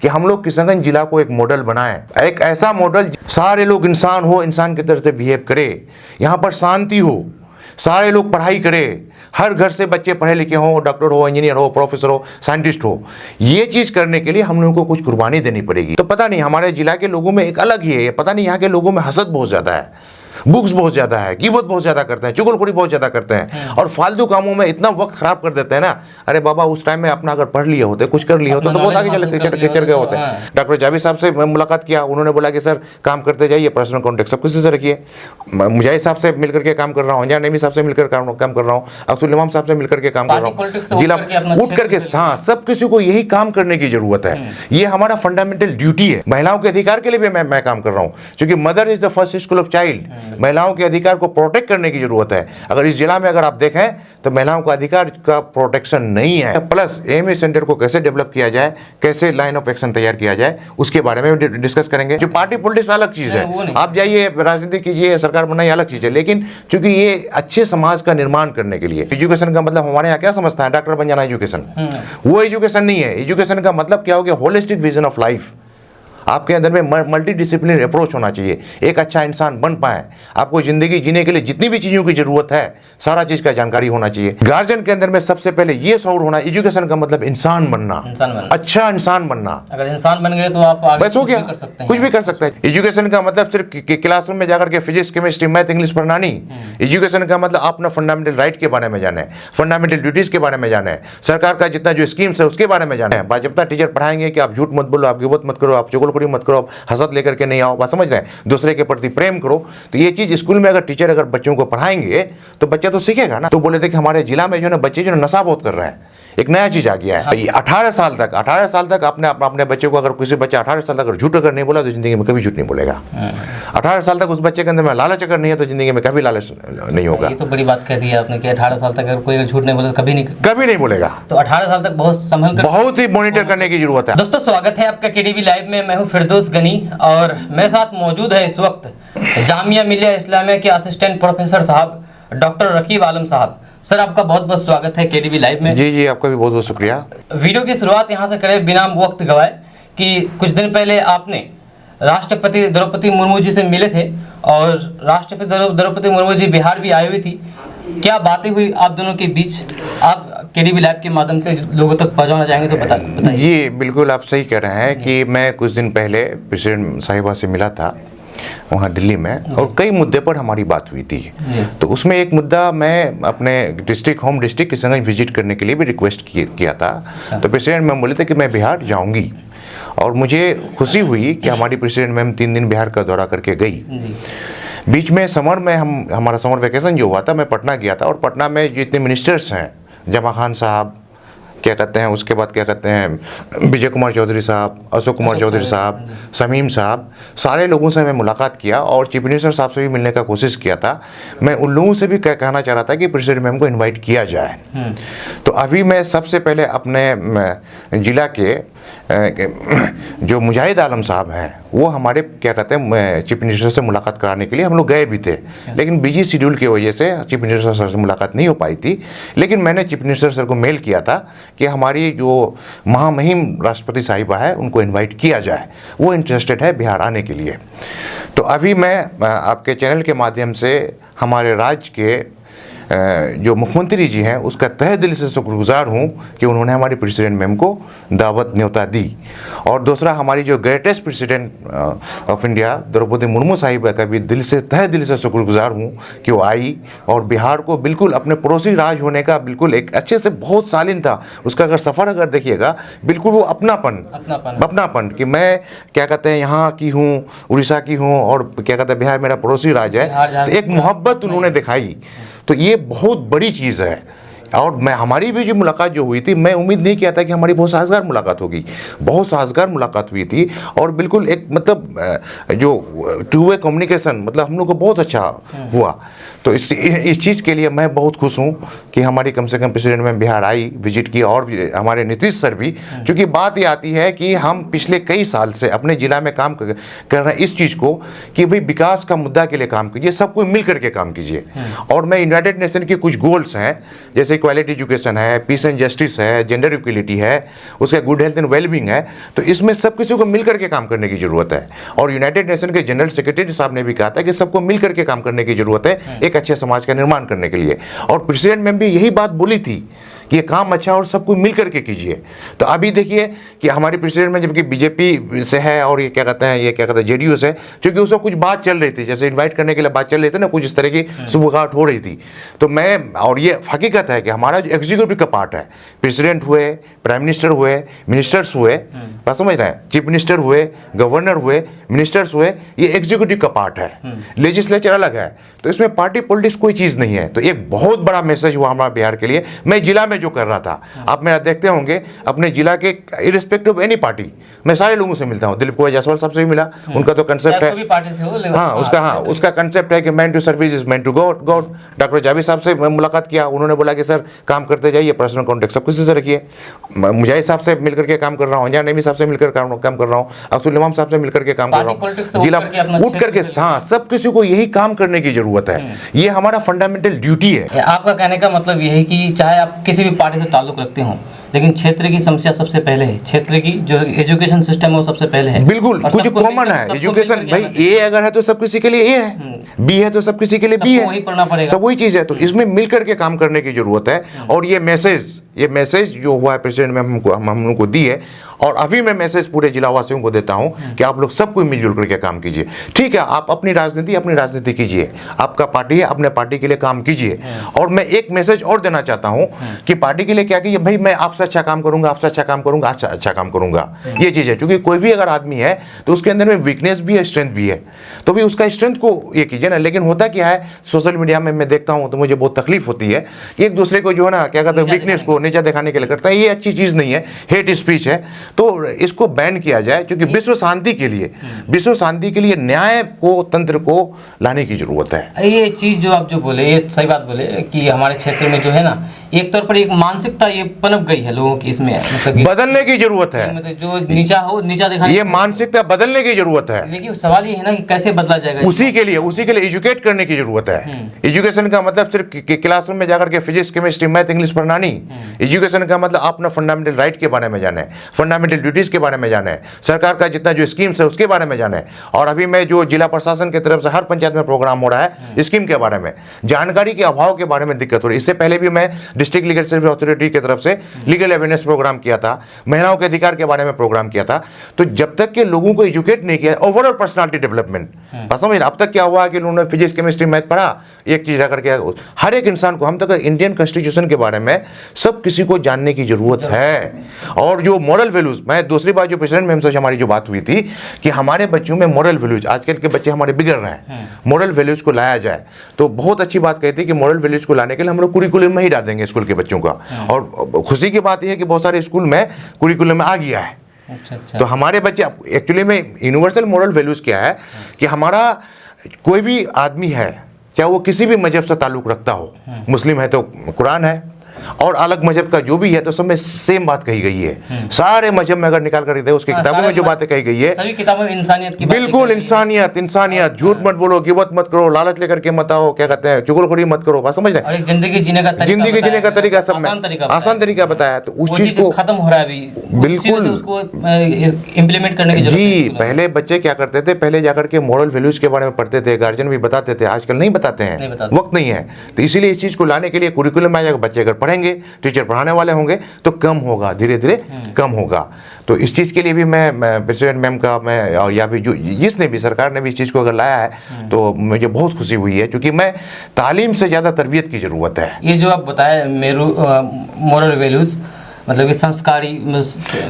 कि हम लोग किशनगंज जिला को एक मॉडल बनाएं, एक ऐसा मॉडल सारे लोग इंसान हो, इंसान की तरह से बिहेव करे, यहाँ पर शांति हो, सारे लोग पढ़ाई करें, हर घर से बच्चे पढ़े लिखे हों, डॉक्टर हो, इंजीनियर हो, प्रोफेसर हो, साइंटिस्ट हो। ये चीज़ करने के लिए हम लोगों को कुछ कुर्बानी देनी पड़ेगी। तो पता नहीं हमारे जिला के लोगों में एक अलग ही है, पता नहीं यहाँ के लोगों में हसद बहुत ज़्यादा है, बुक्स बहुत ज़्यादा है, कीमत बहुत ज़्यादा करते हैं, चुगलखोरी बहुत ज़्यादा करते हैं और फालतू कामों में इतना वक्त खराब कर देते हैं ना। अरे बाबा, उस टाइम में अपना अगर पढ़ लिए होते, कुछ कर लिए होते तो बहुत आगे चल गए होते हैं। डॉक्टर जावेद साहब से मुलाकात किया, उन्होंने बोला कि सर काम करते जाइए, पर्सनल कॉन्टेक्ट सब किसी से रखिए। मुजाहिद साहब से मिलकर के काम कर रहा हूँ, अंजान नबी साहब से मिलकर काम कर रहा हूँ, अब्दुल इमाम साहब से मिलकर के काम कर रहा हूँ, जिला उठ करके। हाँ, सब किसी को यही काम करने की जरूरत है, ये हमारा फंडामेंटल ड्यूटी है। महिलाओं के अधिकार के लिए भी मैं काम कर रहा हूँ, क्योंकि mother is the first school of child. महिलाओं के अधिकार को प्रोटेक्ट करने की जरूरत है। अगर इस जिला में अगर आप देखें तो महिलाओं का अधिकार का प्रोटेक्शन नहीं है। प्लस एएमए सेंटर को कैसे डेवलप किया जाए, कैसे लाइन ऑफ एक्शन तैयार किया जाए, उसके बारे में डिस्कस करेंगे। जो पार्टी पॉलिटिक्स अलग चीज़ है, आप जाइए राजनीति कीजिए, सरकार बनाइए, अलग चीज़ है, लेकिन चूंकि ये अच्छे समाज का निर्माण करने के लिए एजुकेशन का मतलब हमारे यहाँ क्या समझता है, डॉक्टर बन जाना एजुकेशन, वो एजुकेशन नहीं है। एजुकेशन का मतलब क्या हो गया, होलिस्टिक विजन ऑफ लाइफ। आपके अंदर में मल्टी डिसिप्लिन अप्रोच होना चाहिए, एक अच्छा इंसान बन पाए। आपको ज़िंदगी जीने के लिए जितनी भी चीज़ों की ज़रूरत है, सारा चीज़ का जानकारी होना चाहिए। गार्जियन के अंदर में सबसे पहले ये शौर होना, एजुकेशन का मतलब इंसान बनना, अच्छा इंसान बनना। अगर इंसान बन गए तो आप आगे बस हो गया, कुछ भी कर सकते हैं। एजुकेशन का मतलब सिर्फ क्लासरूम में जाकर के फिजिक्स, केमिस्ट्री, मैथ, इंग्लिश पढ़ना नहीं। एजुकेशन का मतलब अपना फंडामेंटल राइट के बारे में जाना है, फंडामेंटल ड्यूटीज़ के बारे में जाना है, सरकार का जितना जो स्कीम्स है उसके बारे में जाना है। बाजबता टीचर पढ़ाएंगे कि आप झूठ मत बोलो, आप गिबत मत करो, आप चुगलखोरी मत करो, हसद लेकर के नहीं आओ, बात समझ रहे हैं, दूसरे के प्रति प्रेम करो। तो ये चीज स्कूल में अगर टीचर अगर बच्चों को पढ़ाएंगे तो बच्चा तो सीखेगा ना। तो बोले थे कि हमारे जिला में जो है बच्चे जो नशा बहुत कर रहे हैं, एक नया चीज आ गया है। 18 साल तक अपने बच्चे को, अगर किसी बच्चा 18 साल तक अगर झूठ अगर नहीं बोला तो जिंदगी में कभी झूठ नहीं बोलेगा। 18 साल तक उस बच्चे के अंदर में लालच अगर नहीं है तो जिंदगी में कभी लालच नहीं होगा। ये तो बड़ी बात कह दी है आपने कि 18 साल तक अगर कोई झूठ नहीं बोले कभी नहीं बोलेगा। तो 18 साल तक बहुत संभल कर, बहुत ही मॉनिटर करने की जरूरत है। दोस्तों, स्वागत है आपका केडीवी लाइव में। मैं हूं फिरदौस गनी और मेरे साथ मौजूद है इस वक्त जामिया मिलिया इस्लामिया के असिस्टेंट प्रोफेसर साहब डॉक्टर रकीब आलम साहब। सर, आपका बहुत बहुत स्वागत है केडीवी लाइव में। जी, आपका भी बहुत बहुत शुक्रिया। वीडियो की शुरुआत यहाँ से करें बिना वक्त गवाए कि कुछ दिन पहले आपने राष्ट्रपति द्रौपदी मुर्मू जी से मिले थे और राष्ट्रपति द्रौपदी मुर्मू जी बिहार भी आई हुई थी। क्या बातें हुई आप दोनों के बीच, आप केडीवी लाइव के माध्यम से लोगों तक पहुँचाना चाहेंगे तो बताइए। ये बिल्कुल आप सही कह रहे हैं कि मैं कुछ दिन पहले प्रेसिडेंट साहिबा से मिला था वहाँ दिल्ली में, और कई मुद्दे पर हमारी बात हुई थी। तो उसमें एक मुद्दा, मैं अपने होम डिस्ट्रिक्ट किशनगंज विजिट करने के लिए भी रिक्वेस्ट किया था। तो प्रेसिडेंट मैम बोले थे कि मैं बिहार जाऊंगी, और मुझे खुशी हुई कि हमारी प्रेसिडेंट मैम 3 दिन बिहार का दौरा करके गई। बीच में समर में हमारा समर वेकेशन जो हुआ था, मैं पटना गया था, और पटना में जितने मिनिस्टर्स हैं, जमा खान साहब क्या कहते हैं, उसके बाद क्या कहते हैं विजय कुमार चौधरी साहब, अशोक कुमार चौधरी साहब, शमीम साहब, सारे लोगों से मैं मुलाकात किया और चीफ मिनिस्टर साहब से भी मिलने का कोशिश किया था। मैं उन लोगों से भी कहना चाह रहा था कि प्रेसिडेंट मैम को इनवाइट किया जाए। तो अभी मैं सबसे पहले अपने जिला के जो मुजाहिद आलम साहब हैं, वो हमारे क्या कहते हैं चीफ मिनिस्टर से मुलाकात कराने के लिए हम लोग गए भी थे, लेकिन बिजी शेड्यूल की वजह से चीफ मिनिस्टर सर से मुलाकात नहीं हो पाई थी। लेकिन मैंने चीफ मिनिस्टर सर को मेल किया था कि हमारी जो महामहिम राष्ट्रपति साहिबा है उनको इनवाइट किया जाए, वो इंटरेस्टेड है बिहार आने के लिए। तो अभी मैं आपके चैनल के माध्यम से हमारे राज्य के जो मुख्यमंत्री जी हैं उसका तहे दिल से शुक्रगुजार हूँ कि उन्होंने हमारी प्रेसिडेंट मैम को दावत न्योता दी। और दूसरा, हमारी जो greatest president of India Droupadi Murmu साहिबा का भी तहे दिल से शुक्रगुजार हूँ कि वो आई और बिहार को बिल्कुल अपने पड़ोसी राज होने का बिल्कुल एक अच्छे से बहुत सालिन था उसका। अगर सफ़र अगर देखिएगा, बिल्कुल वो अपनापन कि मैं क्या कहते हैं यहाँ की हूँ, उड़ीसा की हूँ, और क्या कहते हैं बिहार मेरा पड़ोसी राज है, तो एक मोहब्बत उन्होंने दिखाई। तो ये बहुत बड़ी चीज़ है। और हमारी भी जो मुलाकात जो हुई थी, मैं उम्मीद नहीं किया था कि हमारी बहुत साजगार मुलाकात होगी। बहुत साजगार मुलाकात हुई थी और बिल्कुल एक मतलब जो टू वे कम्युनिकेशन मतलब हम लोग को बहुत अच्छा हुआ। तो इस चीज़ के लिए मैं बहुत खुश हूँ कि हमारी कम से कम प्रेसिडेंट मैम बिहार आई, विजिट की, और भी हमारे नीतीश सर भी। क्योंकि बात ये आती है कि हम पिछले कई साल से अपने ज़िला में काम कर रहे हैं इस चीज़ को कि भाई विकास का मुद्दा के लिए काम कीजिए, सब कोई मिल करके काम कीजिए। और मैं यूनाइटेड नेशन के कुछ गोल्स हैं, जैसे इक्वालिटी एजुकेशन है, पीस एंड जस्टिस है, जेंडर इक्वलिटी है, उसका गुड हेल्थ एंड वेलबींग है, तो इसमें सब किसी को मिल करके काम करने की ज़रूरत है। और यूनाइटेड नेशन के जनरल सेक्रेटरी साहब ने भी कहा था कि सबको मिल करके काम करने की ज़रूरत है एक अच्छे समाज का निर्माण करने के लिए। और प्रेसिडेंट मैम भी यही बात बोली थी कि ये काम अच्छा और सबको मिल करके कीजिए। तो अभी देखिए कि हमारी प्रेसिडेंट में जबकि बीजेपी से है और ये क्या कहते हैं जेडीयू से, क्योंकि उसमें कुछ बात चल रही थी, जैसे इनवाइट करने के लिए बात चल रही थी ना, कुछ इस तरह की सुबगाहट हो रही थी। तो मैं, और ये हकीकत है कि हमारा जो एग्जीक्यूटिव का पार्ट है, प्रेसिडेंट हुए, प्राइम मिनिस्टर हुए, मिनिस्टर्स हुए, बात समझ रहे हैं, चीफ मिनिस्टर हुए, गवर्नर हुए, मिनिस्टर्स हुए, ये एग्जीक्यूटिव का पार्ट है, लेजिस्लेचर अलग है। तो इसमें पार्टी पॉलिटिक्स कोई चीज़ नहीं है। तो एक बहुत बड़ा मैसेज हुआ हमारा बिहार के लिए। मैं जिला में जो कर रहा था, आप मेरा देखते होंगे अपने जिला के इरिस्पेक्टिव ऑफ एनी पार्टी, मैं सारे लोगों से मिलता हूँ। दिलीप कुमार जायसवाल साहब से भी मिला, उनका तो कंसेप्ट है, उसका कंसेप्ट है कि man to service is man to God. Doctor Javed साहब से मैं मुलाकात किया, उन्होंने बोला कि सर काम करते जाइए, पर्सनल कॉन्टेक्ट सब किसी से रखिए। मुजाहिद साहब से मिलकर के काम कर रहा हूँ, अंजान नबी साहब से मिलकर काम कर रहा हूँ, अब्दुल इमाम साहब से मिलकर के काम कर रहा हूँ, जिला उठ करके, हाँ, सब किसी को यही काम करने की जरूरत है। ये हमारा फंडामेंटल ड्यूटी है। आपका कहने का मतलब यह है कि चाहे आप किसी भी पार्टी से ताल्लुक रखते हो, लेकिन क्षेत्र की समस्या सबसे पहले है, क्षेत्र की जो एजुकेशन सिस्टम है वो सबसे पहले है। बिल्कुल, कुछ कॉमन है एजुकेशन, भाई ए अगर है तो सब किसी के लिए ए है, बी है तो सब किसी के लिए बी है, वही पढ़ना पड़ेगा, सब वही चीज़ है। तो इसमें मिल करके काम करने की जरूरत है। और ये मैसेज जो हुआ है प्रेसिडेंट में हम लोग को दी है, और अभी मैं मैसेज पूरे जिलावासियों को देता हूं कि आप लोग सब कोई मिलजुल करके काम कीजिए। ठीक है, आप अपनी राजनीति कीजिए, आपका पार्टी है, अपने पार्टी के लिए काम कीजिए। और मैं एक मैसेज और देना चाहता हूं कि पार्टी के लिए क्या कीजिए, भाई मैं आपसे अच्छा काम करूंगा, आपसे अच्छा काम करूंगा, अच्छा काम करूंगा, ये चीज़ है। क्योंकि कोई भी अगर आदमी है तो उसके अंदर में वीकनेस भी है, स्ट्रेंथ भी है, तो भी उसका स्ट्रेंथ को ये कीजिए ना। लेकिन होता क्या है, सोशल मीडिया में मैं देखता हूँ तो मुझे बहुत तकलीफ होती है, एक दूसरे को जो है ना क्या कहते हैं वीकनेस को नीचा दिखाने के लिए करता है। ये अच्छी चीज़ नहीं है, हेट स्पीच है, तो इसको बैन किया जाए। क्योंकि विश्व शांति के लिए न्याय को, तंत्र को लाने की जरूरत है। ये चीज़ जो आप जो बोले, ये सही बात बोले कि हमारे क्षेत्र में जो है ना, एक तौर पर एक मानसिकता ये पनप गई है लोगों की, इसमें मतलब बदलने की जरूरत है। मतलब जो नीचा दिखाने, ये मानसिकता बदलने की जरूरत है। लेकिन सवाल ये है ना कि कैसे बदला जाएगा। उसी के लिए एजुकेट करने की जरूरत है। एजुकेशन का मतलब सिर्फ क्लासरूम में जाकर के फिजिक्स, केमिस्ट्री, मैथ, इंग्लिश पढ़ना नहीं। एजुकेशन का मतलब अपना फंडामेंटल राइट के बारे में जाना है, फंडामेंटल ड्यूटीज के बारे में जाना है, सरकार का जितना जो स्कीम्स है उसके बारे में जाना है। और अभी मैं जो जिला प्रशासन की तरफ से हर पंचायत में प्रोग्राम हो रहा है स्कीम के बारे में, जानकारी के अभाव के बारे में दिक्कत हो रही है। इससे पहले भी मैं डिस्ट्रिक्ट लीगल सर्विस अथॉरिटी की तरफ से लीगल अवेयरनेस प्रोग्राम किया था, महिलाओं के अधिकार के बारे में प्रोग्राम किया था। तो जब तक के लोगों को एजुकेट नहीं किया, ओवरऑल पर्सनालिटी डेवलपमेंट, समझ अब तक क्या हुआ कि उन्होंने फिजिक्स, केमिस्ट्री, मैथ पढ़ा, एक चीज रह करके हर एक इंसान को, हम तक इंडियन कॉन्स्टिट्यूशन के बारे में सब किसी को जानने की जरूरत है। और जो मॉरल वैल्यूज, मैं दूसरी बात जो प्रेसिडेंट मैम से हमारी जो बात हुई थी कि हमारे बच्चों में मॉरल वैल्यूज, आजकल के बच्चे हमारे बिगड़ रहे हैं, मॉरल वैल्यूज को लाया जाए। तो बहुत अच्छी बात कहती है कि मॉरल वैल्यूज को लाने के लिए हम लोग कुरिकुलम में ही डाल देंगे स्कूल के बच्चों का। और खुशी की बात यह है कि बहुत सारे स्कूल में कुरिकुलम में आ गया है। अच्छा। तो हमारे बच्चे एक्चुअली में यूनिवर्सल मॉरल वैल्यूज क्या है कि हमारा कोई भी आदमी है, चाहे वो किसी भी मजहब से ताल्लुक रखता हो, मुस्लिम है तो कुरान है, और अलग मजहब का जो भी है तो सब में सेम बात कही गई है। सारे मजहब में अगर निकाल कर दे उसकी किताबों में जो बातें कही गई है, सभी किताबों में इंसानियत की बिल्कुल इंसानियत, झूठ मत बोलो, गिबत मत करो, लालच लेकर के मत आओ, क्या कहते हैं, चुगलखोरी मत करो, बात समझ रहे हैं। जिंदगी जीने का तरीका सब में आसान तरीका बताया। तो उस चीज को खत्म हो रहा है अभी, बिल्कुल उसको इम्प्लीमेंट करने की जरूरत है। जी, पहले बच्चे क्या करते थे, पहले जाकर के मॉरल वैल्यूज के बारे में पढ़ते थे, गार्जियन भी बताते थे, आजकल नहीं बताते हैं, वक्त नहीं है। तो इसीलिए इस चीज को लाने के लिए कुरिकुलम में आ जाएगा, बच्चे अगर पढ़ेंगे, टीचर पढ़ाने वाले होंगे तो कम होगा, धीरे धीरे कम होगा। तो इस चीज़ के लिए भी मैं प्रेसिडेंट मैम का, मैं और या भी जो जिसने भी, सरकार ने भी इस चीज़ को अगर लाया है तो मुझे बहुत खुशी हुई है, क्योंकि मैं तालीम से ज़्यादा तरबियत की ज़रूरत है। ये जो आप बताए मोरल वैल्यूज़, मतलब कि संस्कारी,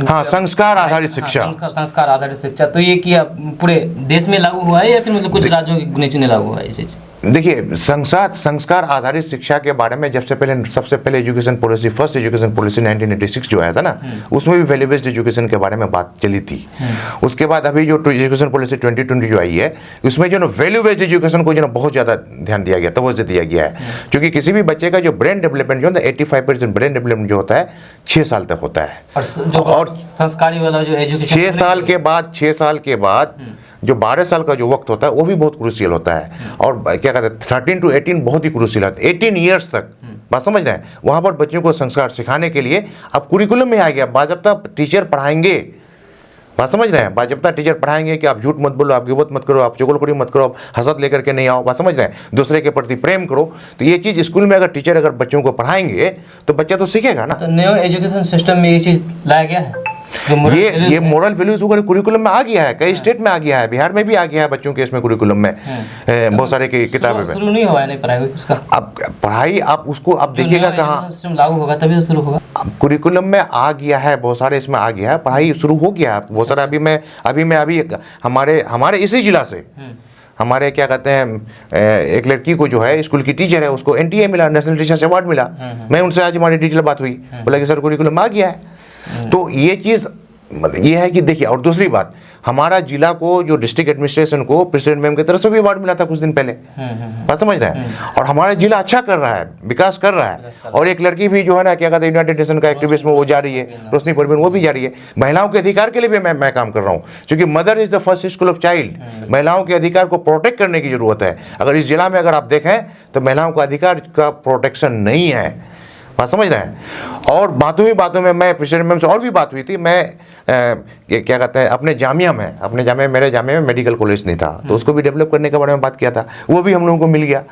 हाँ, संस्कार आधारित शिक्षा, संस्कार आधारित शिक्षा, तो ये क्या पूरे देश में लागू हुआ है या फिर मतलब कुछ राज्यों के गिने चुने लागू हुआ है ये चीज़? देखिए, संस्कार आधारित शिक्षा के बारे में सबसे पहले education policy, first education policy 1986 जो आया था ना, उसमें भी वैल्यू बेस्ड एजुकेशन के बारे में बात चली थी। उसके बाद अभी जो एजुकेशन पॉलिसी 2020 जो आई है, उसमें जो ना वैल्यू बेस्ड एजुकेशन को जो ना बहुत ज़्यादा ध्यान दिया गया, तवज्जो दिया गया है। क्योंकि किसी भी बच्चे का जो ब्रेन डेवलपमेंट जो होता है, 85% ब्रेन डेवलपमेंट जो होता है 6 साल तक होता है। और संस्कारी वाला जो एजुकेशन 6 साल के बाद जो 12 साल का जो वक्त होता है वो भी बहुत क्रूशियल होता है। और क्या कहते हैं 13 to 18 बहुत ही क्रूशियल होता है। 18 ईयर्स तक बात समझ रहे हैं, वहाँ पर बच्चों को संस्कार सिखाने के लिए अब कुरिकुलम में आ गया, बाज़ाब्ता टीचर पढ़ाएंगे। बात समझ रहे हैं, बाज़ाब्ता टीचर पढ़ाएंगे कि आप झूठ मत बोलो, आप गिबत मत करो, आप चुगलखोरी मत करो, आप हसद लेकर के नहीं आओ। बात समझ रहे हैं, दूसरे के प्रति प्रेम करो। तो ये चीज़ स्कूल में अगर टीचर अगर बच्चों को पढ़ाएंगे तो बच्चा तो सीखेगा ना। तो न्यू एजुकेशन सिस्टम में ये चीज़ लाया गया है, ये मोरल वैल्यूज वगैरह कुरिकुलम में आ गया है, कई स्टेट में आ गया है, बिहार में भी आ गया है बच्चों के इसमें कुरिकुलम में बहुत सारे किताबें में। शुरू नहीं हुआ है, नहीं पढ़ाई उसका। अब पढ़ाई आप उसको आप देखिएगा कहाँ सिस्टम लागू होगा तभी तो शुरू होगा। अब कुरिकुलम में आ गया है, बहुत सारे इसमें आ गया है, पढ़ाई शुरू हो गया है बहुत सारा। अभी हमारे इसी जिला से हमारे क्या कहते हैं एक लड़की को जो है स्कूल की टीचर है, उसको NTA मिला, नेशनल टीचर्स अवार्ड मिला। मैं उनसे आज हमारी डिटेल बात हुई, बोला कि सर कुरिकुलम में आ गया है। तो ये चीज़ ये है कि देखिए, और दूसरी बात, हमारा जिला को जो डिस्ट्रिक्ट एडमिनिस्ट्रेशन को प्रेसिडेंट मैम की तरफ से भी अवार्ड मिला था कुछ दिन पहले। बात समझ रहे हैं, और हमारा जिला अच्छा कर रहा है, विकास कर रहा है। और एक लड़की भी जो है ना क्या कहते हैं यूनाइटेड नेशन का एक्टिविस्ट में वो जा रही है, रोशनी परवीन, वो भी जा रही है। महिलाओं के अधिकार के लिए भी मैं काम कर रहा हूँ, क्योंकि mother is the first school of child. महिलाओं के अधिकार को प्रोटेक्ट करने की जरूरत है। अगर इस जिला में अगर आप देखें तो महिलाओं का अधिकार का प्रोटेक्शन नहीं है। बात समझ रहे हैं। और बातों में मैं प्रेसिडेंट मैम से और भी बात हुई थी। मैं क्या कहते हैं मेरे जामिया में मेडिकल कॉलेज नहीं था, तो उसको भी डेवलप करने के बारे में बात किया था, वो भी हम लोगों को मिल गया।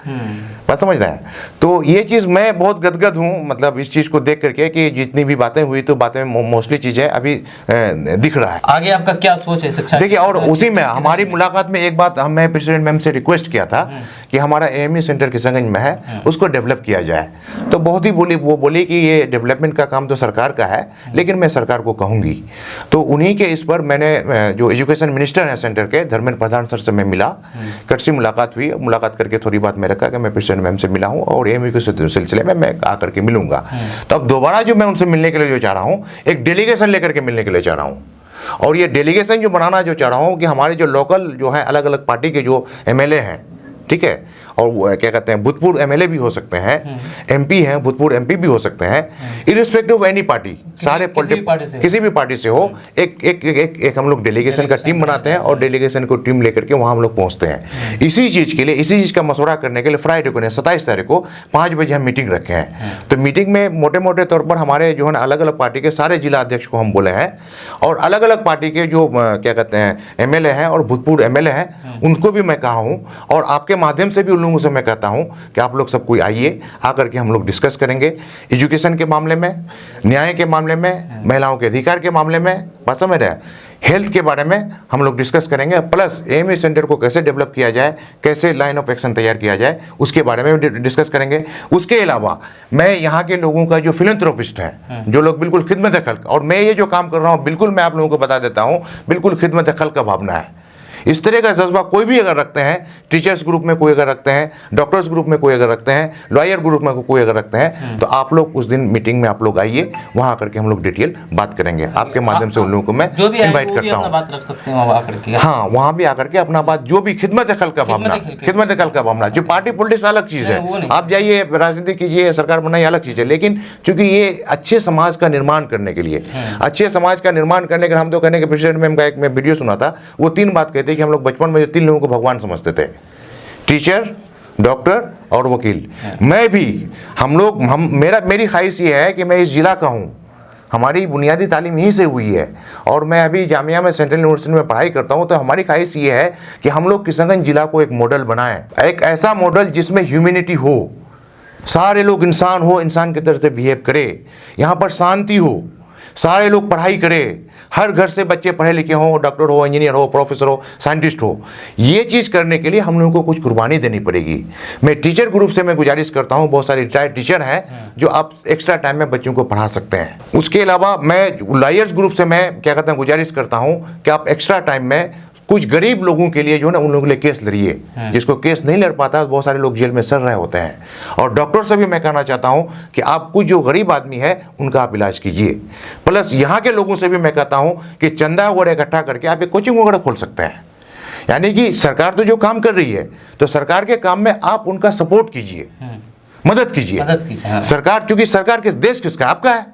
बात समझ रहे हैं। तो ये चीज़ मैं बहुत गदगद हूँ, मतलब इस चीज़ को देख करके कि जितनी भी बातें हुई तो बातें मोस्टली चीज़ें अभी दिख रहा है। आगे आपका क्या सोच है शिक्षा? देखिए, और उसी में हमारी मुलाकात में एक बात मैं प्रेसिडेंट मैम से रिक्वेस्ट किया था कि हमारा AME सेंटर किशनगंज में है, उसको डेवलप किया जाए। तो बहुत ही वो बोली कि ये डेवलपमेंट का काम तो सरकार का है, लेकिन मैं सरकार को कहूँगी। तो उन्हीं के इस पर मैंने जो एजुकेशन मिनिस्टर हैं सेंटर के, धर्मेंद्र प्रधान सर से मैं मिला, कट सी मुलाकात हुई। मुलाकात करके थोड़ी बात मैं रखा कि मैं प्रेसिडेंट मैम से मिला हूँ और AME के सिलसिले में मैं आकर के मिलूंगा। तो अब दोबारा जो मैं उनसे मिलने के लिए जो चाह रहा हूँ, एक डेलीगेशन लेकर के मिलने के लिए चाह रहा हूँ। और ये डेलीगेशन जो बनाना जो चाह रहा हूँ कि हमारे जो लोकल जो है अलग अलग पार्टी के जो MLA हैं, ठीक है, और वो क्या कहते हैं भूतपूर्व MLA भी हो सकते हैं, MP हैं, भूतपूर्व MP भी हो सकते हैं, इरिस्पेक्टिव ऑफ एनी पार्टी, सारे किसी भी पार्टी से हो। एक हम लोग डेलीगेशन का टीम बनाते हैं और डेलीगेशन को टीम लेकर के वहाँ हम लोग पहुँचते हैं। इसी चीज़ का मशवरा करने के लिए फ्राइडे को 27 तारीख को 5 बजे हम मीटिंग रखे हैं। तो मीटिंग में मोटे तौर पर हमारे जो है ना अलग अलग पार्टी के सारे जिला अध्यक्ष को हम बोले हैं, और अलग अलग पार्टी के जो क्या कहते हैं MLA हैं और भूतपूर्व MLA हैं उनको भी मैं कहा हूँ, और आपके माध्यम से भी उन लोगों से मैं कहता हूँ कि आप लोग सब कोई आइए, आकर के हम लोग डिस्कस करेंगे एजुकेशन के मामले में, न्याय के मामले में, महिलाओं के अधिकार के मामले में, बात समझ रहे हैं, हेल्थ के बारे में हम लोग डिस्कस करेंगे, प्लस AME सेंटर को कैसे डेवलप किया जाए, कैसे लाइन ऑफ एक्शन तैयार किया जाए उसके बारे में डिस्कस करेंगे। उसके अलावा मैं यहाँ के लोगों का जो फिलैंथ्रोपिस्ट हैं, जो लोग बिल्कुल खिदमत खल्क, और मैं ये जो काम कर रहा हूँ बिल्कुल मैं आप लोगों को बता देता हूँ, बिल्कुल खिदमत खल्क का भावना है। इस तरह का जज्बा कोई भी अगर रखते हैं, टीचर्स ग्रुप में कोई अगर रखते हैं, डॉक्टर्स ग्रुप में कोई अगर रखते हैं, लॉयर ग्रुप में कोई अगर रखते हैं, तो आप लोग उस दिन मीटिंग में आप लोग आइए, वहाँ आकर के हम लोग डिटेल बात करेंगे। आपके माध्यम से उन लोगों को मैं इन्वाइट करता हूँ। हाँ, वहाँ भी आकर के अपना बात, जो भी खिदमत खल्क का भावना, जो पार्टी पॉलिटिक्स अलग चीज़ है, आप जाइए राजनीति कीजिए, सरकार बनाइए, अलग चीज़ है, लेकिन चूंकि ये अच्छे समाज का निर्माण करने के लिए, अच्छे समाज का निर्माण करने के हम तो कहने के प्रेसिडेंट मैम का एक मैं वीडियो सुना था, वो 3 बात कहते कि हम लोग बचपन में जो 3 लोगों को भगवान समझते थे, टीचर, डॉक्टर और वकील। मैं भी मेरी ख्वाहिश ये है कि मैं इस जिला का हूँ, हमारी बुनियादी तालीम यहीं से हुई है, और मैं अभी जामिया में सेंट्रल यूनिवर्सिटी में पढ़ाई करता हूँ। तो हमारी ख्वाहिश ये है कि हम लोग किशनगंज जिला को एक मॉडल बनाएं, एक ऐसा मॉडल जिसमें ह्यूमैनिटी हो, सारे लोग इंसान हो, इंसान की तरह से बिहेव करे, यहाँ पर शांति हो, सारे लोग पढ़ाई करें, हर घर से बच्चे पढ़े लिखे हों, डॉक्टर हो, इंजीनियर हो, प्रोफेसर हो, साइंटिस्ट हो। ये चीज़ करने के लिए हम लोगों को कुछ कुर्बानी देनी पड़ेगी। मैं टीचर ग्रुप से मैं गुजारिश करता हूँ, बहुत सारे रिटायर्ड टीचर हैं जो आप एक्स्ट्रा टाइम में बच्चों को पढ़ा सकते हैं। उसके अलावा मैं लॉयर्स ग्रुप से मैं क्या कहता हूँ गुजारिश करता हूँ कि आप एक्स्ट्रा टाइम में कुछ गरीब लोगों के लिए जो है ना, उन लोगों के लिए केस लड़िए। जिसको केस नहीं लड़ पाता, बहुत सारे लोग जेल में सड़ रहे होते हैं। और डॉक्टर से भी मैं कहना चाहता हूं कि आप कुछ जो गरीब आदमी है उनका आप इलाज कीजिए। प्लस यहाँ के लोगों से भी मैं कहता हूं कि चंदा वगैरह इकट्ठा करके आप एक कोचिंग वगैरह खोल सकते हैं। यानी कि सरकार तो जो काम कर रही है, तो सरकार के काम में आप उनका सपोर्ट कीजिए, मदद कीजिए। हाँ। सरकार, क्योंकि सरकार किस देश किसका, आपका है।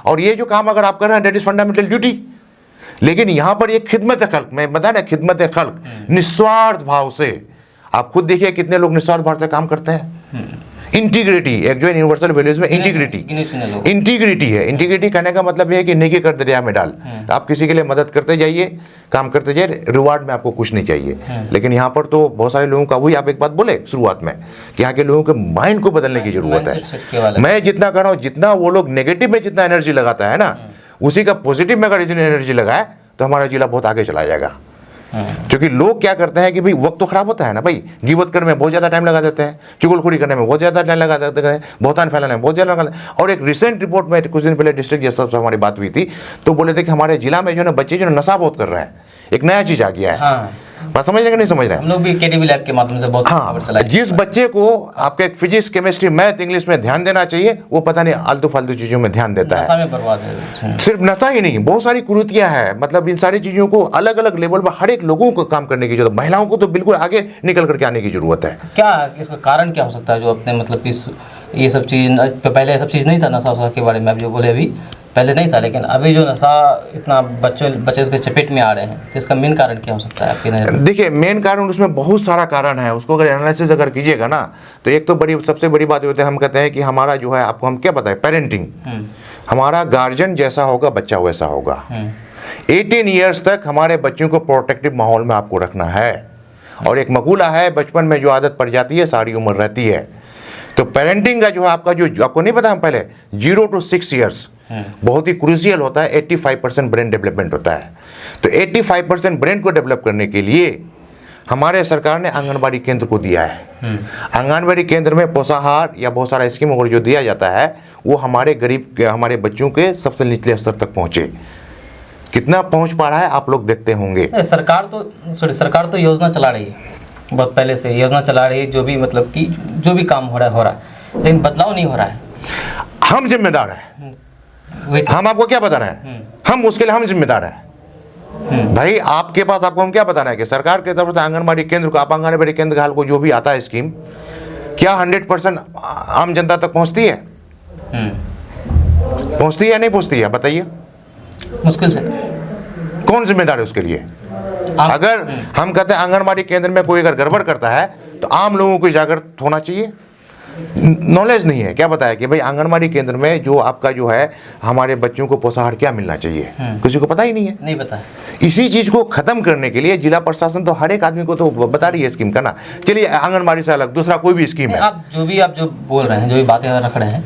और ये जो काम अगर आप कर रहे हैं, दैट इज फंडामेंटल ड्यूटी। लेकिन यहां पर एक खिदमत खल्क, मैं बता ना, खिदमत खल्क, निस्वार्थ भाव से, आप खुद देखिए कितने लोग निस्वार्थ भाव से काम करते हैं। इंटीग्रिटी, एक जो यूनिवर्सल वैल्यूज में इंटीग्रिटी है। इंटीग्रिटी कहने का मतलब यह है कि नेकी कर दरिया में डाल। आप किसी के लिए मदद करते जाइए, काम करते जाइए, रिवार्ड में आपको कुछ नहीं चाहिए। लेकिन यहाँ पर तो बहुत सारे लोगों का, वही आप एक बात बोले शुरुआत में कि यहाँ के लोगों के माइंड को बदलने की जरूरत है। मैं जितना कर रहा हूँ, जितना वो लोग नेगेटिव में जितना एनर्जी लगाता है ना, उसी का पॉजिटिव में अगर इतनी एनर्जी लगाए तो हमारा जिला बहुत आगे चला जाएगा। क्योंकि लोग क्या करते हैं कि भाई वक्त तो खराब होता है ना भाई, गिबत करने में बहुत ज़्यादा टाइम लगा देते हैं, चुगलखोरी करने में बहुत ज़्यादा टाइम लगा देते हैं, बहुतान फैलाने में बहुत ज़्यादा लगा देते हैं। और एक रिसेंट रिपोर्ट में कुछ दिन पहले डिस्ट्रिक्ट जज साहब से हमारी बात हुई थी, तो बोले थे कि हमारे जिला में जो है ना बच्चे जो नशा बहुत कर रहे हैं, एक नया चीज़ आ गया है। बात समझ रहे हैं कि नहीं समझ रहे हैं? हम लोग भी केटीवी लैब के माध्यम से बहुत खबर चलाई। जिस बच्चे को आपके फिजिक्स, केमिस्ट्री, मैथ, इंग्लिश में ध्यान देना चाहिए, वो पता नहीं आलतू फालतू चीज़ों में ध्यान देता है। में बर्बाद है। सिर्फ नशा ही नहीं, बहुत सारी कुरीतियां हैं। मतलब इन सारी चीज़ों को अलग अलग लेवल पर हर एक लोगों को काम करने की जरूरत, महिलाओं को तो बिल्कुल आगे निकल करके आने की जरूरत है। क्या इसका कारण क्या हो सकता है, जो अपने मतलब कि ये सब चीज़, पहले ये सब चीज़ नहीं था, नशा वशा के बारे में आप जो बोले, अभी पहले नहीं था, लेकिन अभी जो नशा इतना बच्चे इसके चपेट में आ रहे हैं, तो इसका मेन कारण क्या हो सकता है आपकी नज़र में? देखिए, मेन कारण, उसमें बहुत सारा कारण है। उसको अगर एनालिसिस अगर कीजिएगा ना, तो एक तो सबसे बड़ी बात होती है, हम कहते हैं कि हमारा जो है, आपको हम क्या बताएं, पेरेंटिंग। हमारा गार्जियन जैसा होगा, बच्चा वैसा होगा। 18 ईयर्स तक हमारे बच्चों को प्रोटेक्टिव माहौल में आपको रखना है। और एक मकूला है, बचपन में जो आदत पड़ जाती है सारी उम्र रहती है। तो पेरेंटिंग का जो है आपका, जो आपको नहीं पता, हम पहले 0 to 6 ईयर्स बहुत ही क्रूशियल होता है। 85% ब्रेन डेवलपमेंट होता है। तो 85% ब्रेन को डेवलप करने के लिए हमारे सरकार ने आंगनबाड़ी केंद्र को दिया है। आंगनबाड़ी केंद्र में पोषाहार या बहुत सारा स्कीम वगैरह जो दिया जाता है, वो हमारे गरीब, हमारे बच्चों के सबसे निचले स्तर तक पहुँचे। कितना पहुँच पा रहा है आप लोग देखते होंगे। सरकार तो योजना चला रही है, बहुत पहले से योजना चला रही है, जो भी मतलब कि जो भी काम हो रहा है, लेकिन बदलाव नहीं हो रहा है। हम जिम्मेदार हैं। हम आपको क्या बता रहे हैं, हम उसके लिए हम जिम्मेदार हैं। भाई आपके पास, आपको हम क्या बताना है कि सरकार की तरफ से आंगनबाड़ी केंद्र को, आप आंगनबाड़ी केंद्र का हाल को जो भी आता है स्कीम, क्या 100% आम जनता तक पहुंचती है? पहुंचती है या नहीं पहुंचती है, बताइए। मुश्किल से। कौन जिम्मेदार है उसके लिए? अगर हम कहते हैं आंगनबाड़ी केंद्र में कोई अगर गड़बड़ करता है, तो आम लोगों को जागरूक होना चाहिए। नॉलेज नहीं है, क्या बताया कि भाई आंगनबाड़ी केंद्र में जो आपका जो है, हमारे बच्चों को पोषाहार क्या मिलना चाहिए, किसी को पता ही नहीं है। नहीं पता। इसी चीज को खत्म करने के लिए जिला प्रशासन तो हर एक आदमी को तो बता रही है स्कीम का ना। चलिए, आंगनबाड़ी से अलग दूसरा कोई भी स्कीम है, आप जो बोल रहे हैं, जो भी बातें रख रहे हैं,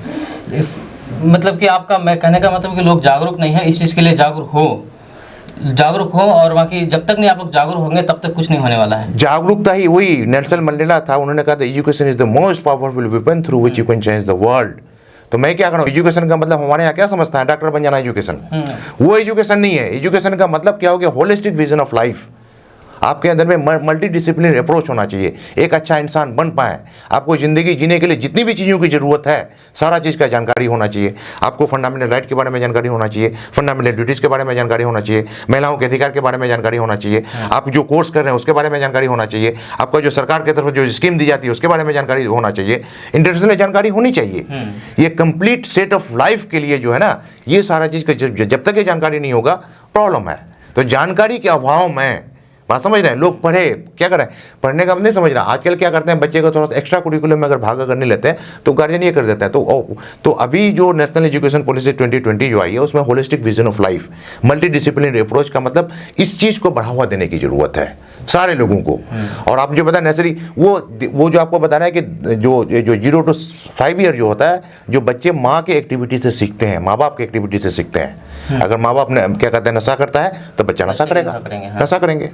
इस मतलब कि आपका, मैं कहने का मतलब कि लोग जागरूक नहीं है इस चीज़ के लिए। जागरूक हो, और बाकी जब तक नहीं आप लोग जागरूक होंगे तब तक कुछ नहीं होने वाला है। जागरूकता ही, वही नेल्सन मंडेला था, उन्होंने कहा था education is the most powerful weapon through which you can change the world. तो मैं क्या कर रहा हूँ, एजुकेशन का मतलब हमारे यहाँ क्या समझता है, डॉक्टर बन जाना एजुकेशन। वो एजुकेशन नहीं है। एजुकेशन का मतलब क्या हो गया, होलिस्टिक विजन ऑफ लाइफ। आपके अंदर में मल्टी डिसिप्लिन अप्रोच होना चाहिए, एक अच्छा इंसान बन पाए। आपको ज़िंदगी जीने के लिए जितनी भी चीज़ों की ज़रूरत है, सारा चीज़ का जानकारी होना चाहिए। आपको फंडामेंटल राइट के बारे में जानकारी होना चाहिए, फंडामेंटल ड्यूटीज़ के बारे में जानकारी होना चाहिए, महिलाओं के अधिकार के बारे में जानकारी होना चाहिए, आप जो कोर्स कर रहे हैं उसके बारे में जानकारी होना चाहिए, आपका जो सरकार की तरफ जो स्कीम दी जाती है उसके बारे में जानकारी होना चाहिए, इंटरनेशनल जानकारी होनी चाहिए। ये कंप्लीट सेट ऑफ लाइफ के लिए जो है ना, ये सारा चीज़ का जब तक ये जानकारी नहीं होगा, प्रॉब्लम है। तो जानकारी के अभाव में, बात समझ रहे हैं, लोग पढ़े क्या करें, पढ़ने का नहीं समझ रहा। आजकल क्या करते हैं, बच्चे को थोड़ा सा एक्स्ट्रा कुरिकुलम में अगर भाग करने लेते हैं तो गार्जियन ये कर देता है। तो अभी जो नेशनल एजुकेशन पॉलिसी 2020 जो आई है, उसमें holistic vision of life, multi disciplinary approach का मतलब इस चीज़ को बढ़ावा देने की ज़रूरत है सारे लोगों को। और आप जो बता नर्सरी, वो जो आपको बता रहा है कि जो 0 to 5 ईयर जो होता है, जो बच्चे माँ के एक्टिविटी से सीखते हैं, माँ बाप के एक्टिविटी से सीखते हैं, अगर माँ बाप ने क्या कहते हैं नशा करता है तो बच्चा नशा करेगा, नशा करेंगे।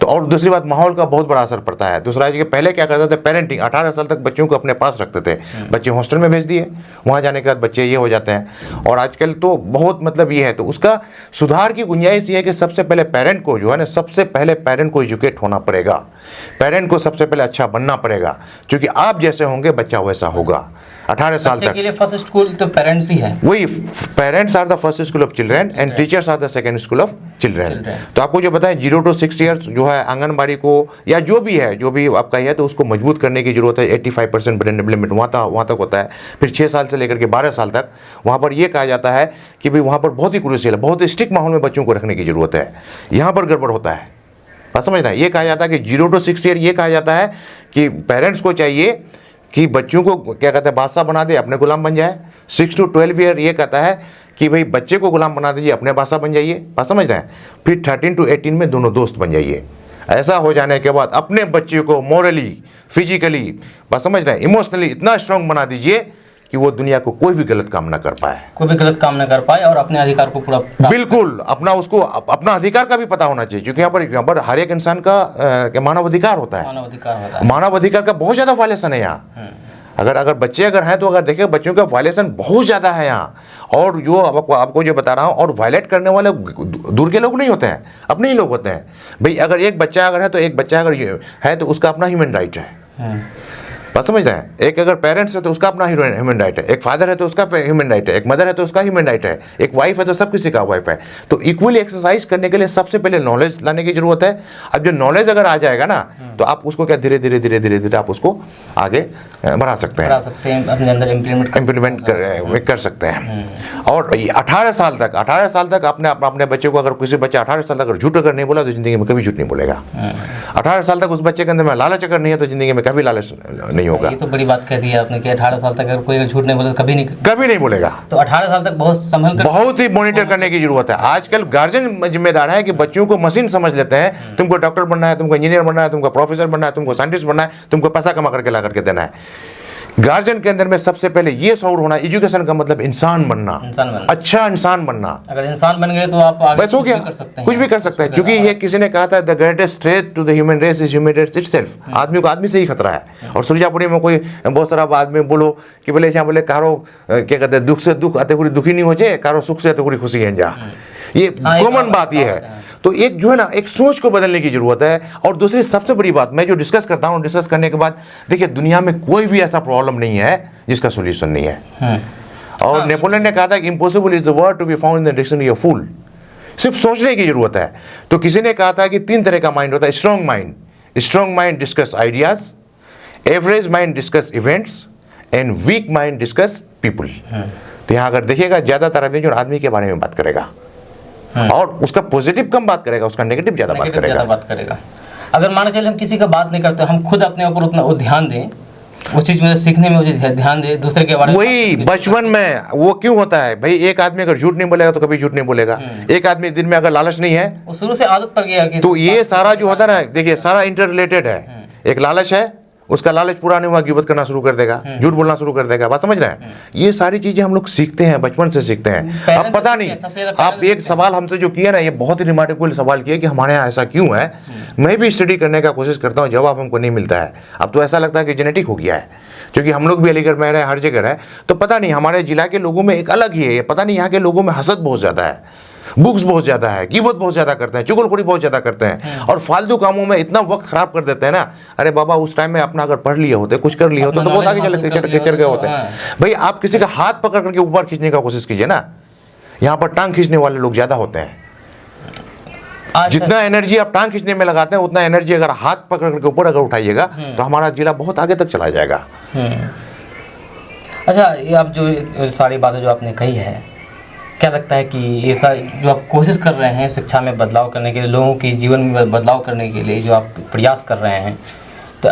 तो और दूसरी बात, माहौल का बहुत बड़ा असर पड़ता है। दूसरा है कि पहले क्या करते थे, पेरेंटिंग 18 साल तक बच्चों को अपने पास रखते थे, बच्चे हॉस्टल में भेज दिए, वहाँ जाने के बाद बच्चे ये हो जाते हैं। और आजकल तो बहुत मतलब ये है, तो उसका सुधार की गुंजाइश ये है कि सबसे पहले पेरेंट को जो है ना, सबसे पहले पेरेंट को एजुकेट होना पड़ेगा, पेरेंट को सबसे पहले अच्छा बनना पड़ेगा, क्योंकि आप जैसे होंगे बच्चा वैसा होगा। 18 साल तक के लिए फर्स्ट स्कूल तो पेरेंट्स ही है, वही parents are the first school of children and teachers are the second school of children. तो आपको जो बताएं 0 to 6 ईयर्स जो है आंगनबाड़ी को या जो भी है, जो भी आपका है, तो उसको मजबूत करने की जरूरत है। 85% ब्रेन डेवलपमेंट वहाँ तक होता है। फिर 6 साल से लेकर के 12 साल तक वहाँ पर ये कहा जाता है कि भाई वहाँ पर बहुत ही क्रूशियल है, बहुत स्ट्रिक्ट माहौल में बच्चों को रखने की जरूरत है। यहाँ पर गड़बड़ होता है, बात समझना। ये कहा जाता है कि 0 to 6 ईयर ये कहा जाता है कि पेरेंट्स को चाहिए कि बच्चों को क्या कहते हैं बादशाह बना दे, अपने गुलाम बन जाए। 6 to 12 ईयर ये कहता है कि भाई बच्चे को गुलाम बना दीजिए, अपने बादशाह बन जाइए, बात समझ रहे हैं। फिर 13 to 18 में दोनों दोस्त बन जाइए। ऐसा हो जाने के बाद अपने बच्चे को मोरली, फिजिकली, बात समझ रहे हैं, इमोशनली इतना स्ट्रांग बना दीजिए कि वो दुनिया को कोई भी गलत काम ना कर पाए, कोई भी गलत काम ना कर पाए, और अपने अधिकार को पूरा बिल्कुल अपना, उसको अपना अधिकार का भी पता होना चाहिए, क्योंकि यहाँ पर हर एक इंसान का मानव अधिकार होता है। मानव अधिकार होता है। मानव अधिकार का बहुत ज़्यादा वायलेशन है यहाँ। अगर बच्चे अगर हैं तो अगर देखें बच्चों का वायलेशन बहुत ज़्यादा है यहाँ। और जो आपको जो बता रहा हूँ, और वायलेट करने वाले दूर के लोग नहीं होते हैं, अपने ही लोग होते हैं। भाई अगर एक बच्चा अगर है तो एक बच्चा अगर है तो उसका अपना ह्यूमन राइट है, बात समझ रहे हैं। एक अगर पेरेंट्स है तो उसका अपना ह्यूमन राइट है, एक फादर है तो उसका ह्यूमन राइट है, एक मदर है तो उसका ह्यूमन राइट है, एक वाइफ है तो सब किसी का वाइफ है। तो इक्वली एक्सरसाइज करने के लिए सबसे पहले नॉलेज लाने की जरूरत है। अब जो नॉलेज अगर आ जाएगा ना, तो आप उसको क्या धीरे धीरे आप उसको आगे बढ़ा सकते हैं, अपने अंदर इम्प्लीमेंट कर सकते हैं। और 18 साल तक अपने बच्चे को, अगर किसी बच्चा 18 साल तक अगर झूठ अगर नहीं बोला तो जिंदगी में कभी झूठ नहीं बोलेगा। 18 साल तक उस बच्चे के अंदर में लालच अगर नहीं है तो जिंदगी में कभी लालच नहीं होगा। ये तो बड़ी बात कह दी है आपने कि 18 साल तक अगर कोई झूठ नहीं बोले कभी नहीं बोलेगा। तो 18 साल तक बहुत संभल कर, बहुत ही मॉनिटर करने की जरूरत है। आजकल गार्जियन जिम्मेदार है कि बच्चों को मशीन समझ लेते हैं। तुमको डॉक्टर बनना है, तुमको इंजीनियर बनना है, तुमको प्रोफेसर बनना है, तुमको साइंटिस्ट बनना है, तुमको पैसा कमा करके ला करके देना है। गार्जियन के अंदर में सबसे पहले ये शौर होना, एजुकेशन का मतलब इंसान बनना, अच्छा इंसान बनना। अगर इंसान बन गए तो आप आगे बस हो गया, कुछ भी कर सकते हैं। क्योंकि ये किसी ने कहा था, the greatest threat to the human race is human race itself. आदमी को आदमी से ही खतरा है। और सुरजापुरी में कोई बहुत सारा आदमी बोलो कि बोले यहाँ बोले कारो क्या कहते हैं, दुख से दुख आते हुए दुखी नहीं हो जाए, कारो सुख से आते हुए खुशी है जा। ये कॉमन बात ये है। तो एक जो है ना, एक सोच को बदलने की जरूरत है। और दूसरी सबसे बड़ी बात मैं जो डिस्कस करता हूँ, डिस्कस करने के बाद देखिए दुनिया में कोई भी ऐसा प्रॉब्लम नहीं है जिसका सोल्यूशन नहीं है। और नेपोलियन ने कहा था कि impossible is the word to be found in the dictionary of fool. सिर्फ सोचने की जरूरत है। तो किसी ने कहा था कि 3 तरह का माइंड होता है। Strong mind discuss ideas, average mind discuss events and weak mind discuss people. तो यहाँ अगर देखिएगा ज्यादातर आदमी जो आदमी के बारे में बात करेगा और उसका पॉजिटिव कम बात करेगा, उसका नेगेटिव ज्यादा बात करेगा। अगर मान चले हम किसी का बात नहीं करते, हम खुद अपने ऊपर उतना ध्यान दें, उस चीज में सीखने में मुझे ध्यान दे, दूसरे के बारे में। वही बचपन में वो क्यों होता है भाई, एक आदमी अगर झूठ नहीं बोलेगा तो कभी झूठ नहीं बोलेगा। एक आदमी दिन में अगर लालच नहीं है, वो शुरू से आदत पड़ गया कि तो ये सारा जो होता है ना, देखिए सारा इंटर रिलेटेड है। एक लालच है, उसका लालच पूरा नहीं हुआ, गिबत करना शुरू कर देगा, झूठ बोलना शुरू कर देगा, बात समझ रहे हैं। ये सारी चीजें हम लोग सीखते हैं, बचपन से सीखते हैं। अब पता नहीं, आप एक सवाल हमसे जो किया ना, ये बहुत ही रिमार्केबल सवाल किया कि हमारे यहाँ ऐसा क्यों है। मैं भी स्टडी करने का कोशिश करता हूँ, जवाब हमको नहीं मिलता है। अब तो ऐसा लगता है कि जेनेटिक हो गया है, क्योंकि हम लोग भी अलीगढ़ में रहे, हर जगह है। तो पता नहीं हमारे जिला के लोगों में एक अलग ही है, पता नहीं यहाँ के लोगों में हसद बहुत ज़्यादा है, बुक्स बहुत ज़्यादा है, गिबत बहुत ज़्यादा करते हैं, चुगलखोरी बहुत ज़्यादा करते हैं, और फालतू कामों में इतना वक्त खराब कर देते हैं ना। अरे बाबा, उस टाइम में अपना अगर पढ़ लिए होते, कुछ कर लिए होते तो बहुत आगे चल गए होते हैं। भाई आप किसी का हाथ पकड़ करके ऊपर खींचने का कोशिश कीजिए ना, यहाँ पर टांग खींचने वाले लोग ज़्यादा होते हैं। जितना एनर्जी आप टांग खींचने में लगाते हैं, उतना एनर्जी अगर हाथ पकड़ करके ऊपर अगर उठाइएगा तो हमारा जिला बहुत आगे तक चला जाएगा। अच्छा, ये आप जो सारी बातें जो आपने कही है, क्या लगता है कि ये जो आप कोशिश कर रहे हैं शिक्षा में बदलाव करने के लिए, लोगों के जीवन में बदलाव करने के लिए जो आप प्रयास कर रहे हैं, तो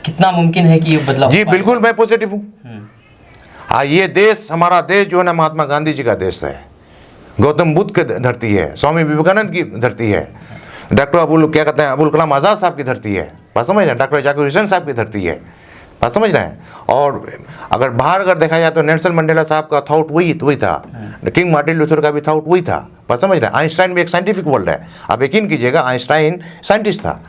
कितना मुमकिन है कि ये बदलाव? जी बिल्कुल, मैं पॉजिटिव हूँ। ये देश, हमारा देश जो है ना, महात्मा गांधी जी का देश है, गौतम बुद्ध की धरती है, स्वामी विवेकानंद की धरती है, डॉक्टर अबुल कलाम आज़ाद साहब की धरती है, बात समझ रहे हैं, डॉक्टर जाकिर हुसैन साहब की धरती है, बात समझ रहे हैं। और अगर बाहर अगर देखा जाए तो नेल्सन मंडेला साहब का थॉट वही था, किंग मार्टिन लूथर का भी थॉट वही था। बात समझ रहे हैं। आइंस्टाइन भी एक साइंटिफिक वर्ल्ड है, आप यकीन कीजिएगा, आइंस्टाइन साइंटिस्ट था,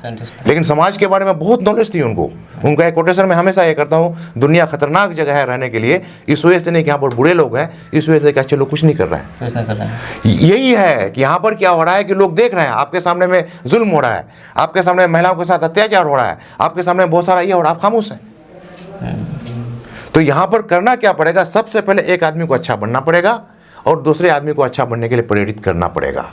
लेकिन समाज के बारे में बहुत नॉलेज थी उनको। उनका एक कोटेशन मैं हमेशा ये करता हूँ, दुनिया खतरनाक जगह है रहने के लिए, इस वजह से नहीं कि यहाँ पर बुरे लोग हैं, इस वजह से कि अच्छे लोग कुछ नहीं कर रहे हैं। यही है कि यहाँ पर क्या हो रहा है कि लोग देख रहे हैं, आपके सामने में जुल्म हो रहा है, आपके सामने महिलाओं के साथ अत्याचार हो रहा है, आपके सामने बहुत सारा ये हो रहा है, आप खामोश हैं। तो यहाँ पर करना क्या पड़ेगा, सबसे पहले एक आदमी को अच्छा बनना पड़ेगा और दूसरे आदमी को अच्छा बनने के लिए प्रेरित करना पड़ेगा।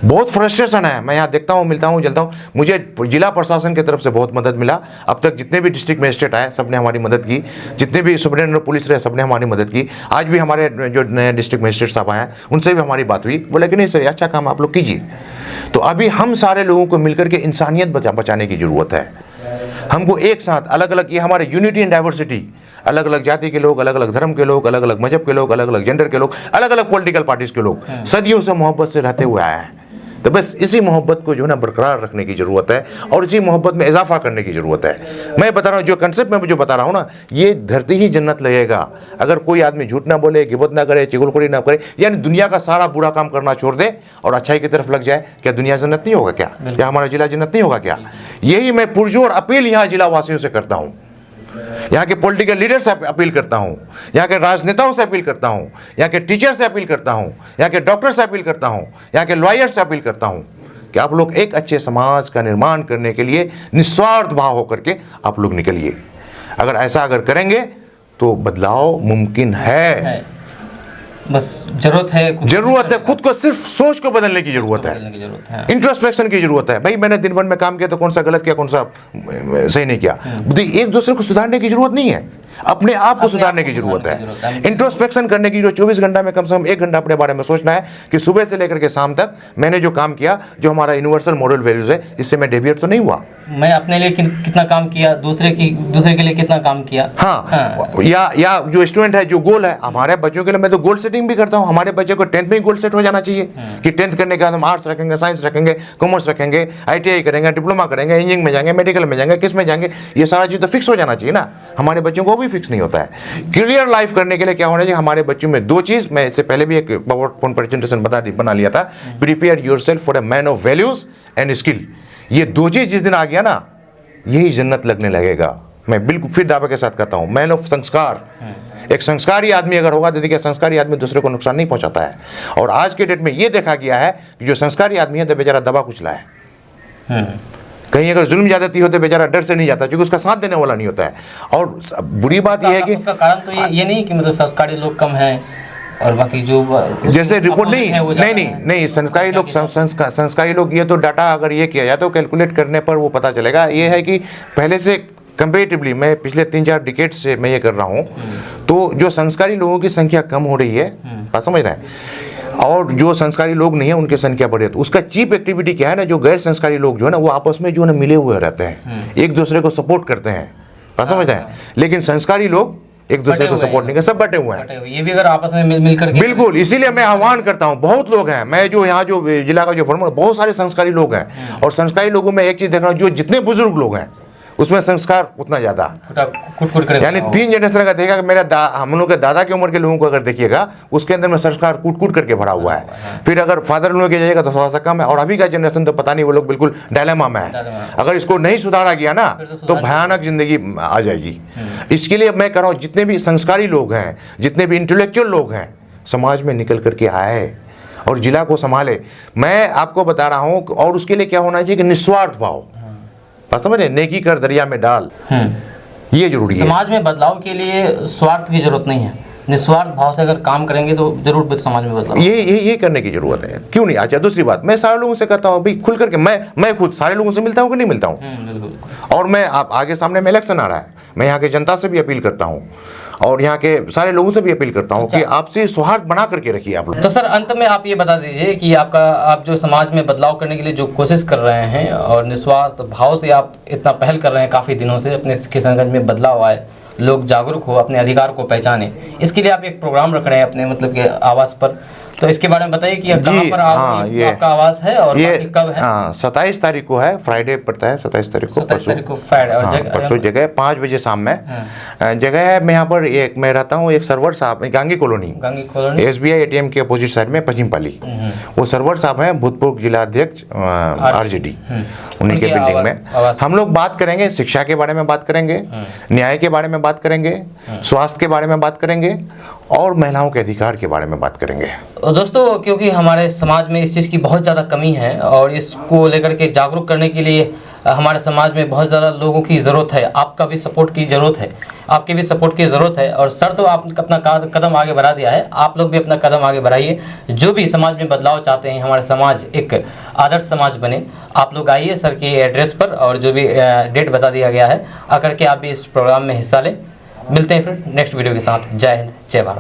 बहुत फ्रस्ट्रेशन है, मैं यहाँ देखता हूँ, मिलता हूँ, जलता हूँ। मुझे जिला प्रशासन की तरफ से बहुत मदद मिला। अब तक जितने भी डिस्ट्रिक्ट मजिस्ट्रेट आए सब ने हमारी मदद की, जितने भी सुपरिटेंडेंट पुलिस रहे सब ने हमारी मदद की। आज भी हमारे जो नए डिस्ट्रिक्ट मजिस्ट्रेट साहब आए हैं उनसे भी हमारी बात हुई, बोले कि नहीं सर अच्छा काम आप लोग कीजिए। तो अभी हम सारे लोगों को मिलकर के इंसानियत बचाने की ज़रूरत है। हमको एक साथ अलग अलग, ये हमारे यूनिटी एंड डाइवर्सिटी, अलग अलग जाति के लोग, अलग अलग धर्म के लोग, अलग अलग मजहब के लोग, अलग अलग जेंडर के लोग, अलग अलग पॉलिटिकल पार्टीज के लोग सदियों से मोहब्बत से रहते हुए आए हैं। तो बस इसी मोहब्बत को जो है ना बरकरार रखने की ज़रूरत है और इसी मोहब्बत में इजाफा करने की ज़रूरत है। मैं बता रहा हूँ, जो कंसेप्ट मैं जो बता रहा हूँ ना, ये धरती ही जन्नत लगेगा अगर कोई आदमी झूठ ना बोले, गिबत ना करे, चुगलखोरी ना करे, यानी दुनिया का सारा बुरा काम करना छोड़ दे और अच्छाई की तरफ लग जाए। क्या दुनिया जन्नत नहीं होगा? क्या हमारा जिला जन्नत नहीं होगा? क्या यही मैं पुरजोर अपील यहाँ जिला वासियों से करता हूँ, यहाँ के पॉलिटिकल लीडर से अपील करता हूँ, यहाँ के राजनेताओं से अपील करता हूँ, यहाँ के टीचर से अपील करता हूँ, यहाँ के डॉक्टर से अपील करता हूँ, यहाँ के लॉयर से अपील करता हूँ कि आप लोग एक अच्छे समाज का निर्माण करने के लिए निस्वार्थ भाव होकर के आप लोग निकलिए। अगर ऐसा करेंगे तो बदलाव मुमकिन है। बस जरूरत है खुद को सिर्फ सोच को बदलने की जरूरत है, इंट्रोस्पेक्शन की जरूरत है। भाई मैंने दिन भर में काम किया तो कौन सा गलत किया, कौन सा सही नहीं किया, एक दूसरे को सुधारने की जरूरत नहीं है, अपने आप को सुधारने की जरूरत है, इंट्रोस्पेक्शन करने की। जो 24 घंटा में कम से कम 1 घंटा अपने बारे में सोचना है कि सुबह से लेकर के शाम तक मैंने जो काम किया, जो हमारा यूनिवर्सल मॉरल वैल्यूज है, इससे मैं डेविएट तो नहीं हुआ। मैं अपने लिए कितना काम किया, दूसरे के लिए कितना काम किया। हाँ। या जो स्टूडेंट है, जो गोल है हमारे बच्चों के लिए, मैं तो गोल सेटिंग भी करता हूँ। हमारे बच्चे को 10th में ही गोल सेट हो जाना चाहिए कि 10th करने के बाद हम आर्ट्स रखेंगे, साइंस रखेंगे, कॉमर्स रखेंगे, ITI करेंगे, डिप्लोमा करेंगे, इंजीनियरिंग में जाएंगे, मेडिकल में जाएंगे, किस में जाएंगे, ये सारा चीज़ तो फिक्स हो जाना चाहिए ना। हमारे बच्चों को भी फिक्स नहीं होता है। क्लियर लाइफ करने के लिए क्या होना चाहिए हमारे बच्चों में? 2 चीज़, मैं इससे पहले भी एक पावरपॉइंट प्रेजेंटेशन बना लिया था, prepare yourself for a man of values and skill. ये 2 चीज़ जिस दिन आ गया ना, यही जन्नत लगने लगेगा। मैं बिल्कुल फिर दावे के साथ कहता हूँ, मैन ऑफ संस्कार। एक संस्कारी आदमी अगर होगा तो देखिए, संस्कारी आदमी दूसरे को नुकसान नहीं पहुंचाता है। और आज के डेट में ये देखा गया है कि जो संस्कारी आदमी है तो बेचारा दबा कुचला है। कहीं अगर जुल्म ज्यादती हो तो बेचारा डर से नहीं जाता, क्योंकि उसका साथ देने वाला नहीं होता है। और बुरी बात यह है कि उसका कारण तो ये नहीं कि मतलब संस्कारी लोग कम हैं और बाकी जो जैसे रिपोर्ट नहीं संस्कारी लोग ये तो डाटा अगर ये किया जाए तो कैलकुलेट करने पर वो पता चलेगा। ये है कि पहले से कंपेरेटिवली, मैं पिछले 3-4 डिकेड से मैं ये कर रहा हूँ, तो जो संस्कारी लोगों की संख्या कम हो रही है, बात समझ रहे हैं, और जो संस्कारी लोग नहीं है उनकी संख्या बढ़ रही है। तो उसका चीप एक्टिविटी क्या है ना, जो गैर संस्कारी लोग जो है ना, वो आपस में जो है ना मिले हुए रहते हैं, एक दूसरे को सपोर्ट करते हैं, बात समझ रहे हैं। लेकिन संस्कारी लोग एक दूसरे को सपोर्ट नहीं कर, सब बटे हुए हैं। ये भी अगर आपस में मिलकर बिल्कुल, इसीलिए मैं आह्वान करता हूँ, बहुत लोग हैं, मैं जो यहाँ जो जिला का जो फॉर्मर, बहुत सारे संस्कारी लोग हैं। और संस्कारी लोगों में एक चीज़ देख रहा हूँ, जो जितने बुजुर्ग लोग हैं उसमें संस्कार उतना ज़्यादा, यानी 3 जनरेशन का देखा कि मेरा हम लोग के दादा की उम्र के लोगों को अगर देखिएगा, उसके अंदर में संस्कार कूट करके भरा हुआ है। फिर अगर फादर लोगों के जाइएगा तो थोड़ा सा कम है। और अभी का जनरेशन तो पता नहीं, वो लोग बिल्कुल डायलेमा में है। अगर इसको नहीं सुधारा गया ना तो भयानक जिंदगी आ जाएगी। इसके लिए मैं कह रहा हूँ, जितने भी संस्कारी लोग हैं, जितने भी इंटेलेक्चुअल लोग हैं, समाज में निकल करके आए और जिला को संभाले। मैं आपको बता रहा हूँ, और उसके लिए क्या होना चाहिए कि निस्वार्थ भाव, समझ रहे, नेकी कर दरिया में डाल, ये जरूरी है। समाज में बदलाव के लिए स्वार्थ की जरूरत नहीं है, निस्वार्थ भाव से अगर काम करेंगे तो जरूर समाज में बदलाव, ये करने की जरूरत है। क्यों नहीं? अच्छा, दूसरी बात, मैं सारे लोगों से कहता हूँ भाई, खुल करके मैं खुद सारे लोगों से मिलता हूँ कि नहीं मिलता हूँ। और मैं आप आगे सामने में इलेक्शन आ रहा है, मैं यहाँ के जनता से भी अपील करता हूँ और यहाँ के सारे लोगों से भी अपील करता हूँ कि आपसे सौहार्द बना करके रखिए आप लोग। तो सर, अंत में आप ये बता दीजिए कि आप जो समाज में बदलाव करने के लिए जो कोशिश कर रहे हैं और निस्वार्थ भाव से आप इतना पहल कर रहे हैं काफ़ी दिनों से, अपने किशनगंज में बदलाव आए, लोग जागरूक हो, अपने अधिकार को पहचाने, इसके लिए आप एक प्रोग्राम रख रहे हैं अपने मतलब के आवास पर, तो इसके बारे में बताइए कि कहाँ पर आपका आवास है और ये कब है? 27 तारीख को है, फ्राइडे पड़ता है 27 तारीख को, 27 तारीख को फ्राइडे। और परसों जगह 5 बजे शाम में जगह है। मैं यहाँ पर मैं रहता हूँ, एक सर्वर साहब गांगी कॉलोनी SBI ATM के अपोजिट साइड में पश्चिम पाली, वो सर्वर साहब हैं भूतपूर्व जिला अध्यक्ष RJD, उन्हीं के बिल्डिंग में। हम लोग बात करेंगे, शिक्षा के बारे में बात करेंगे, न्याय के बारे में बात करेंगे, स्वास्थ्य के बारे में बात करेंगे और महिलाओं के अधिकार के बारे में बात करेंगे। दोस्तों, क्योंकि हमारे समाज में इस चीज़ की बहुत ज़्यादा कमी है और इसको लेकर के जागरूक करने के लिए हमारे समाज में बहुत ज़्यादा लोगों की ज़रूरत है, आपका भी सपोर्ट की ज़रूरत है, आपके भी सपोर्ट की ज़रूरत है। और सर तो आपने अपना कदम आगे बढ़ा दिया है, आप लोग भी अपना कदम आगे बढ़ाइए। जो भी समाज में बदलाव चाहते हैं, हमारे समाज एक आदर्श समाज बने, आप लोग आइए सर के एड्रेस पर, और जो भी डेट बता दिया गया है आकर के आप भी इस प्रोग्राम में हिस्सा लें। मिलते हैं फिर नेक्स्ट वीडियो के साथ। जय हिंद, जय भारत।